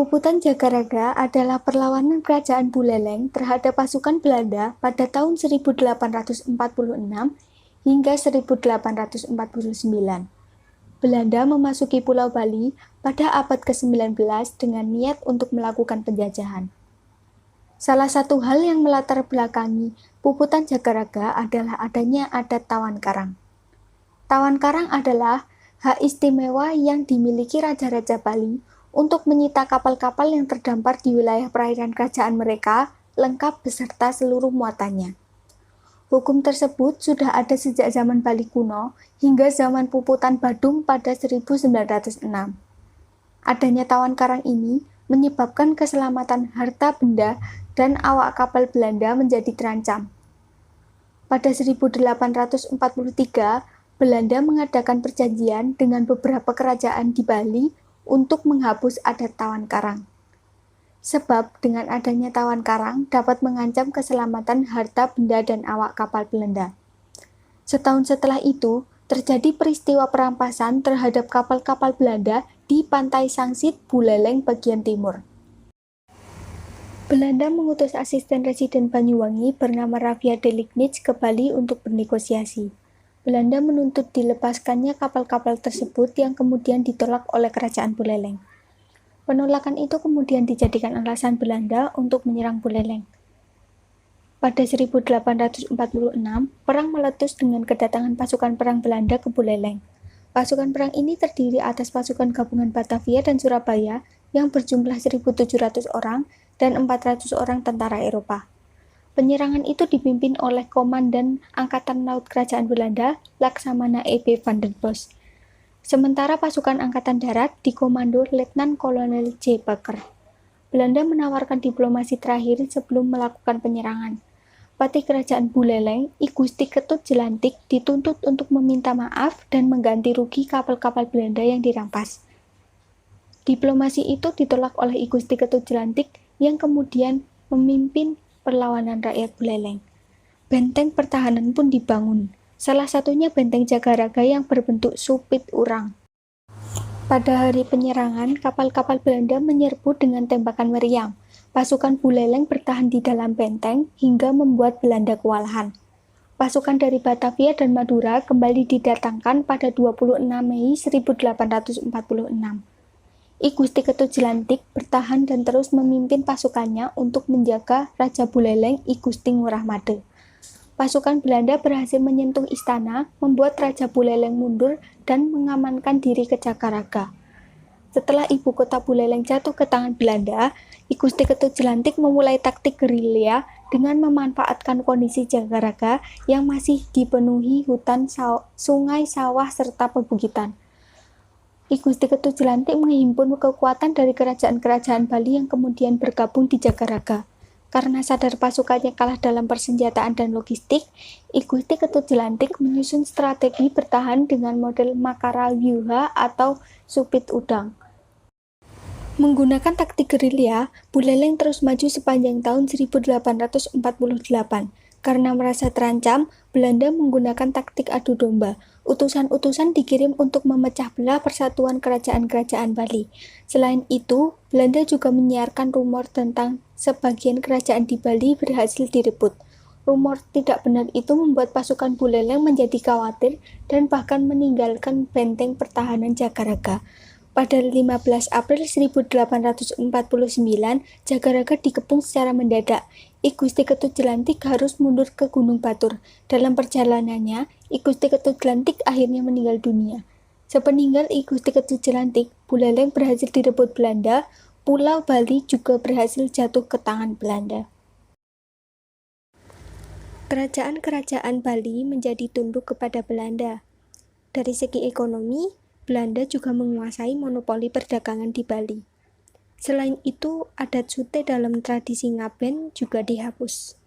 Puputan Jagaraga adalah perlawanan Kerajaan Buleleng terhadap pasukan Belanda pada tahun 1846 hingga 1849. Belanda memasuki Pulau Bali pada abad ke-19 dengan niat untuk melakukan penjajahan. Salah satu hal yang melatar belakangi Puputan Jagaraga adalah adanya adat Tawan Karang. Tawan Karang adalah hak istimewa yang dimiliki raja-raja Bali untuk menyita kapal-kapal yang terdampar di wilayah perairan kerajaan mereka, lengkap beserta seluruh muatannya. Hukum tersebut sudah ada sejak zaman Bali kuno hingga zaman Puputan Badung pada 1906. Adanya Tawan Karang ini menyebabkan keselamatan harta benda dan awak kapal Belanda menjadi terancam. Pada 1843, Belanda mengadakan perjanjian dengan beberapa kerajaan di Bali untuk menghapus adat Tawan Karang. Sebab dengan adanya Tawan Karang dapat mengancam keselamatan harta benda dan awak kapal Belanda. Setahun setelah itu, terjadi peristiwa perampasan terhadap kapal-kapal Belanda di pantai Sangsit, Buleleng bagian timur. Belanda mengutus asisten residen Banyuwangi bernama Raffia Delignitz ke Bali untuk bernegosiasi. Belanda menuntut dilepaskannya kapal-kapal tersebut yang kemudian ditolak oleh Kerajaan Buleleng. Penolakan itu kemudian dijadikan alasan Belanda untuk menyerang Buleleng. Pada 1846, perang meletus dengan kedatangan pasukan perang Belanda ke Buleleng. Pasukan perang ini terdiri atas pasukan gabungan Batavia dan Surabaya yang berjumlah 1.700 orang dan 400 orang tentara Eropa. Penyerangan itu dipimpin oleh Komandan Angkatan Laut Kerajaan Belanda, Laksamana E.B. van den Bosch. Sementara pasukan Angkatan Darat dikomando Letnan Kolonel J. Baker. Belanda menawarkan diplomasi terakhir sebelum melakukan penyerangan. Patih Kerajaan Buleleng, I Gusti Ketut Jelantik dituntut untuk meminta maaf dan mengganti rugi kapal-kapal Belanda yang dirampas. Diplomasi itu ditolak oleh I Gusti Ketut Jelantik yang kemudian memimpin perlawanan rakyat Buleleng. Benteng pertahanan pun dibangun, salah satunya benteng Jagaraga yang berbentuk supit urang. Pada hari penyerangan, kapal-kapal Belanda menyerbu dengan tembakan meriam. Pasukan Buleleng bertahan di dalam benteng hingga membuat Belanda kewalahan. Pasukan dari Batavia dan Madura kembali didatangkan pada 26 Mei 1846. I Gusti Ketut Jelantik bertahan dan terus memimpin pasukannya untuk menjaga Raja Buleleng I Gusti Ngurah Made. Pasukan Belanda berhasil menyentuh istana, membuat Raja Buleleng mundur dan mengamankan diri ke Jagaraga. Setelah ibu kota Buleleng jatuh ke tangan Belanda, I Gusti Ketut Jelantik memulai taktik gerilya dengan memanfaatkan kondisi Jagaraga yang masih dipenuhi hutan, sungai, sawah, serta pebukitan. I Gusti Ketut Jelantik menghimpun kekuatan dari kerajaan-kerajaan Bali yang kemudian bergabung di Jagaraga. Karena sadar pasukannya kalah dalam persenjataan dan logistik, I Gusti Ketut Jelantik menyusun strategi bertahan dengan model Makara Vyuha atau supit udang. Menggunakan taktik gerilya, Buleleng terus maju sepanjang tahun 1848. Karena merasa terancam, Belanda menggunakan taktik adu domba. Utusan-utusan dikirim untuk memecah belah persatuan kerajaan-kerajaan Bali. Selain itu, Belanda juga menyiarkan rumor tentang sebagian kerajaan di Bali berhasil direbut. Rumor tidak benar itu membuat pasukan Buleleng menjadi khawatir dan bahkan meninggalkan benteng pertahanan Jagaraga. Pada 15 April 1849, Jagaraga dikepung secara mendadak. I Gusti Ketut Jelantik harus mundur ke Gunung Batur. Dalam perjalanannya, I Gusti Ketut Jelantik akhirnya meninggal dunia. Sepeninggal I Gusti Ketut Jelantik, Buleleng berhasil direbut Belanda. Pulau Bali juga berhasil jatuh ke tangan Belanda. Kerajaan-kerajaan Bali menjadi tunduk kepada Belanda. Dari segi ekonomi, Belanda juga menguasai monopoli perdagangan di Bali. Selain itu, adat sute dalam tradisi Ngaben juga dihapus.